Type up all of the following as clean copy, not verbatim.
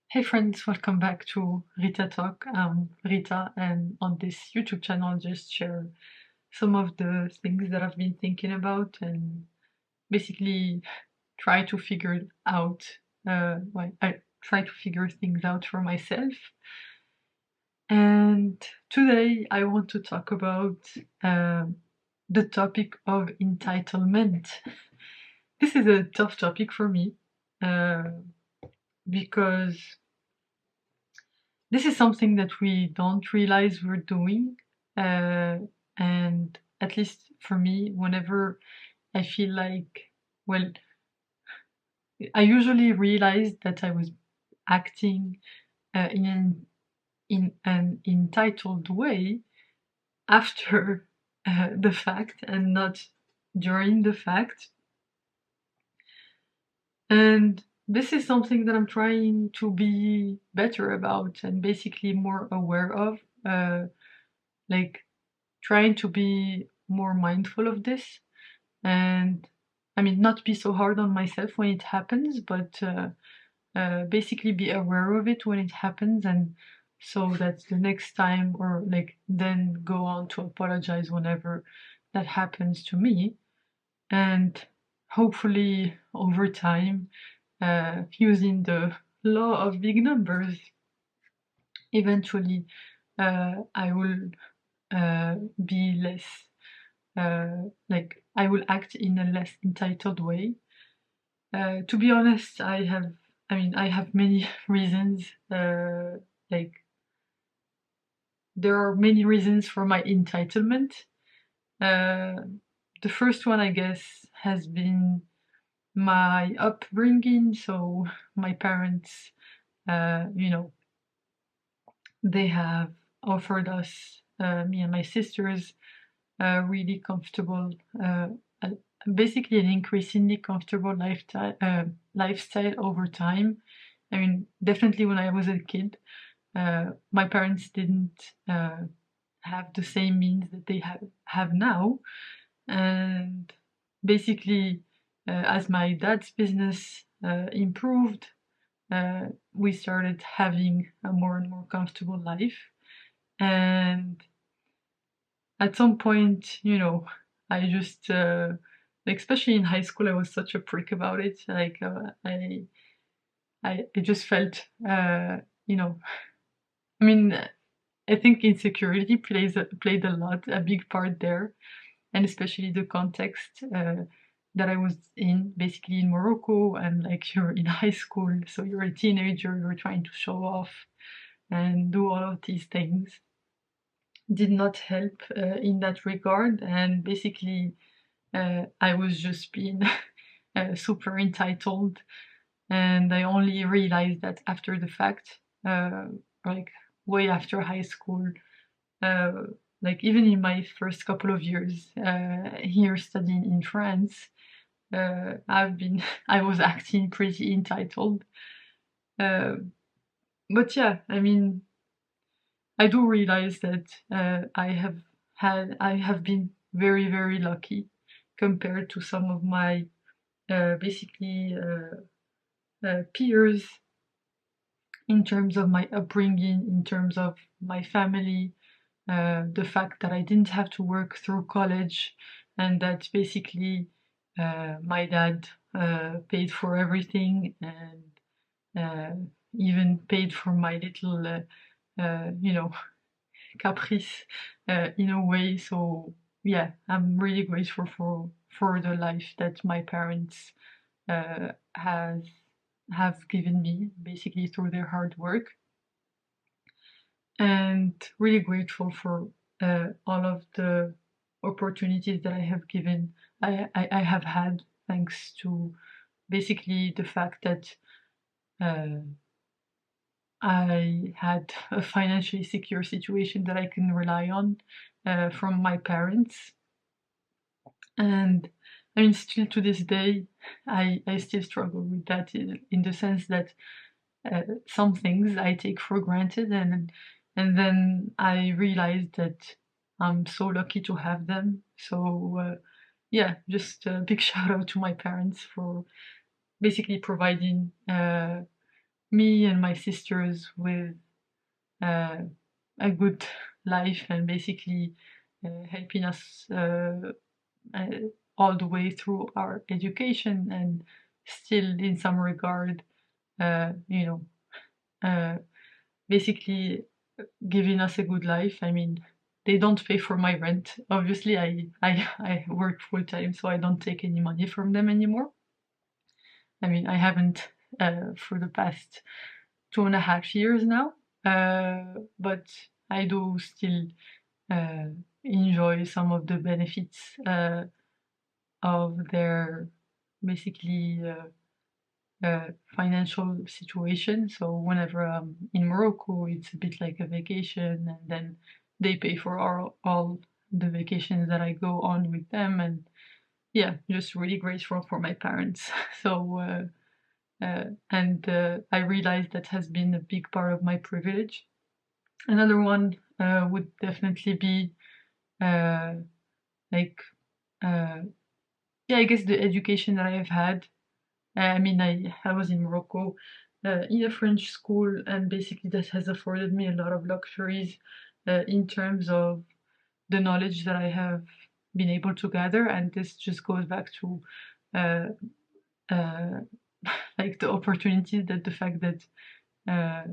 Hey friends, welcome back to Rita Talk. I'm Rita, and on this YouTube channel, I'll just share some of the things that I've been thinking about and basically try to figure it out. I try to figure things out for myself. And today I want to talk about the topic of entitlement. This is a tough topic for me uh, because this is something that we don't realize we're doing. Uh, and at least for me, whenever I feel like, well, I usually realized that I was acting in an entitled way after the fact and not during the fact. And this is something that I'm trying to be better about and basically more aware of. Like trying to be more mindful of this and I mean not be so hard on myself when it happens, but basically be aware of it when it happens, and so that the next time, or like then go on to apologize whenever that happens to me, and hopefully over time, using the law of big numbers, eventually I will be less like I will act in a less entitled way. To be honest, I have many reasons. Like there are many reasons for my entitlement. Uh, the first one, I guess, has been my upbringing. So my parents, you know, they have offered us, me and my sisters, really comfortable, uh, basically an increasingly comfortable lifestyle over time. I mean, definitely when I was a kid, my parents didn't have the same means that they have now, and basically, as my dad's business improved, we started having a more and more comfortable life, and at some point, I just, like, especially in high school, I was such a prick about it. Like, I just felt, you know, I mean, I think insecurity played a big part there, and especially the context that I was in, basically in Morocco, and like you're in high school, so you're a teenager, you're trying to show off and do all of these things. Did not help in that regard, and basically I was just being super entitled, and I only realized that after the fact, like way after high school, uh, like even in my first couple of years here studying in France, I was acting pretty entitled. Uh, but yeah, I mean, I do realize that I have been very, very lucky compared to some of my basically peers in terms of my upbringing, in terms of my family, the fact that I didn't have to work through college, and that basically my dad paid for everything, and uh, even paid for my little, caprice in a way. So yeah, I'm really grateful for the life that my parents has have given me, basically through their hard work, and really grateful for all of the opportunities that I have given. I have had, thanks to basically the fact that uh, I had a financially secure situation that I can rely on from my parents. And I mean, still to this day, I still struggle with that in the sense that some things I take for granted, and then I realize that I'm so lucky to have them. So yeah, just a big shout out to my parents for basically providing me and my sisters with uh, a good life, and basically helping us uh, all the way through our education, and still in some regard, you know, uh, basically giving us a good life. I mean, they don't pay for my rent. Obviously, I work full time, so I don't take any money from them anymore. I mean, I haven't for the past 2.5 years now, but I do still uh, enjoy some of the benefits of their basically financial situation. So whenever I'm in Morocco, it's a bit like a vacation, and then they pay for all the vacations that I go on with them, and yeah, just really grateful for my parents. So and I realized that has been a big part of my privilege. Another one would definitely be uh, like uh, yeah, I guess the education that I have had. I mean, I was in Morocco in a French school, and basically that has afforded me a lot of luxuries in terms of the knowledge that I have been able to gather. And this just goes back to uh, uh, like the opportunity that the fact that uh,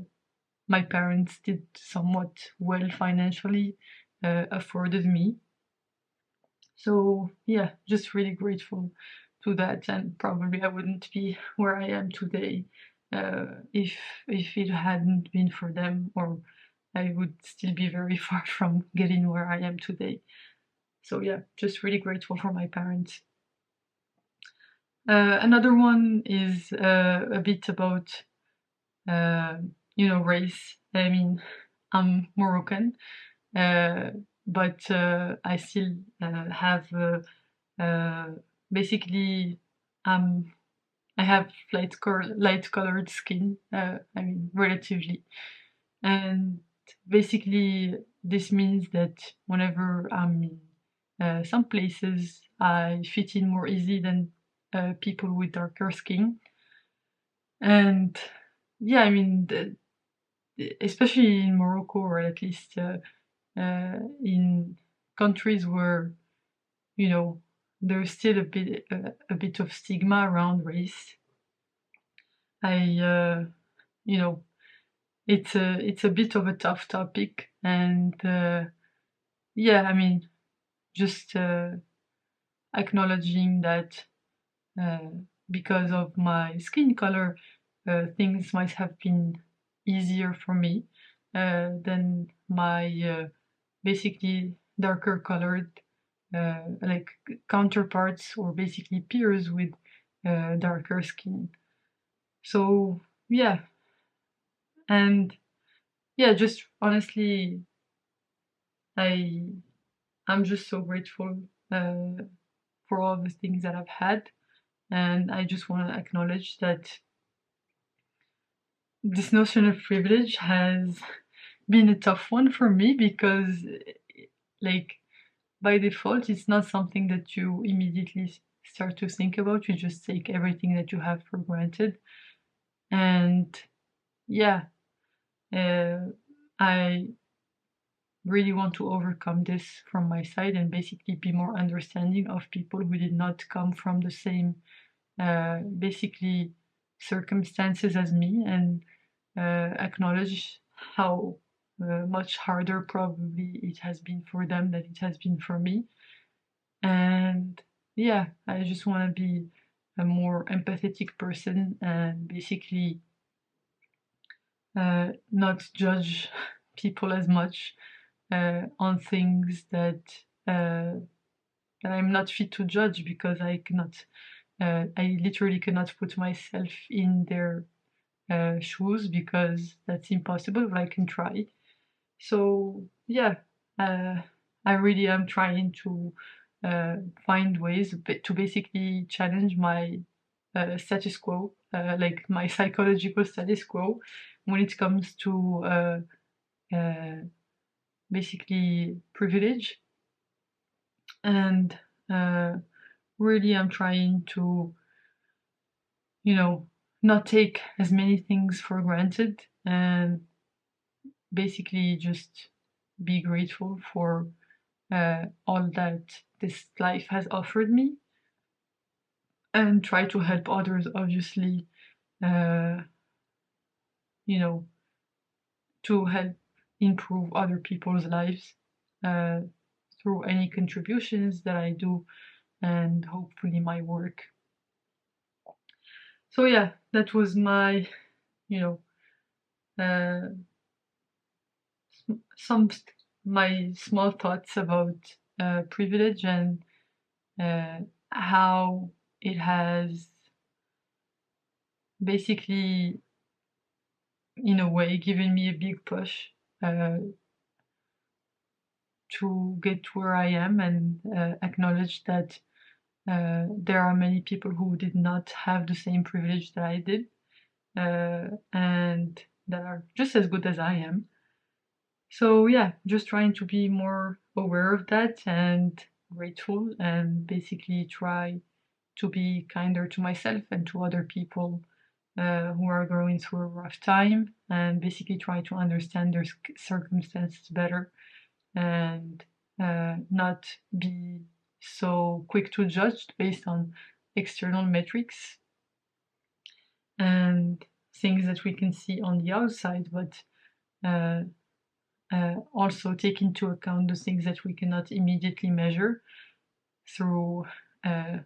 my parents did somewhat well financially afforded me. So yeah, just really grateful to that, and probably I wouldn't be where I am today if it hadn't been for them, or I would still be very far from getting where I am today. So yeah, just really grateful for my parents. Another one is a bit about uh, race. I mean, I'm Moroccan, uh, but I still have uh, basically I have light colored skin. I mean, relatively, and basically this means that whenever I'm in some places, I fit in more easy than people with darker skin. And yeah, I mean, especially in Morocco, or at least in countries where you know there's still a bit of stigma around race. I you know it's a bit of a tough topic, and yeah, I mean, just acknowledging that uh, because of my skin color, things might have been easier for me than my basically darker colored like counterparts, or basically peers with darker skin. So yeah, and yeah, just honestly, I I'm just so grateful for all the things that I've had, and I just want to acknowledge that this notion of privilege has been a tough one for me, because like by default it's not something that you immediately start to think about. You just take everything that you have for granted, and yeah, uh, I really want to overcome this from my side, and basically be more understanding of people who did not come from the same basically circumstances as me, and acknowledge how much harder probably it has been for them than it has been for me. And yeah, I just want to be a more empathetic person, and basically not judge people as much on things uh, that I'm not fit to judge, because I literally cannot put myself in their shoes, because that's impossible, but I can try. So yeah, uh, I really am trying to uh, find ways to basically challenge my status quo, like my psychological status quo, when it comes to uh, basically privilege. And really I'm trying to, you know, not take as many things for granted, and basically just be grateful for all that this life has offered me, and try to help others, obviously, uh, you know, to help improve other people's lives uh, through any contributions that I do, and hopefully my work. So yeah, that was my, you know, uh, some my small thoughts about privilege, and uh, how it has basically, in a way, given me a big push uh, to get where I am, and acknowledge that there are many people who did not have the same privilege that I did, and that are just as good as I am. So yeah, just trying to be more aware of that and grateful, and basically try to be kinder to myself and to other people who are going through a rough time, and basically try to understand their circumstances better, and not be so quick to judge based on external metrics and things that we can see on the outside, but uh, also take into account the things that we cannot immediately measure through uh,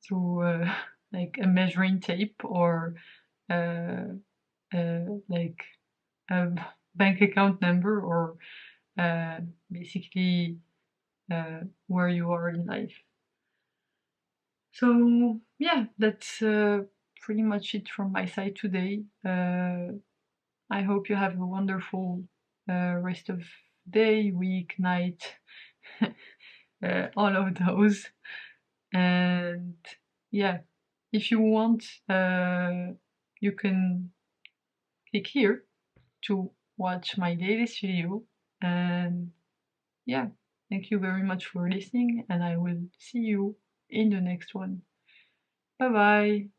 through like a measuring tape, or uh, like a bank account number, or uh, basically where you are in life. So yeah, that's pretty much it from my side today. I hope you have a wonderful rest of day, week, night, all of those. And yeah, if you want, you can click here to watch my latest video. And yeah, thank you very much for listening, and I will see you in the next one. Bye bye.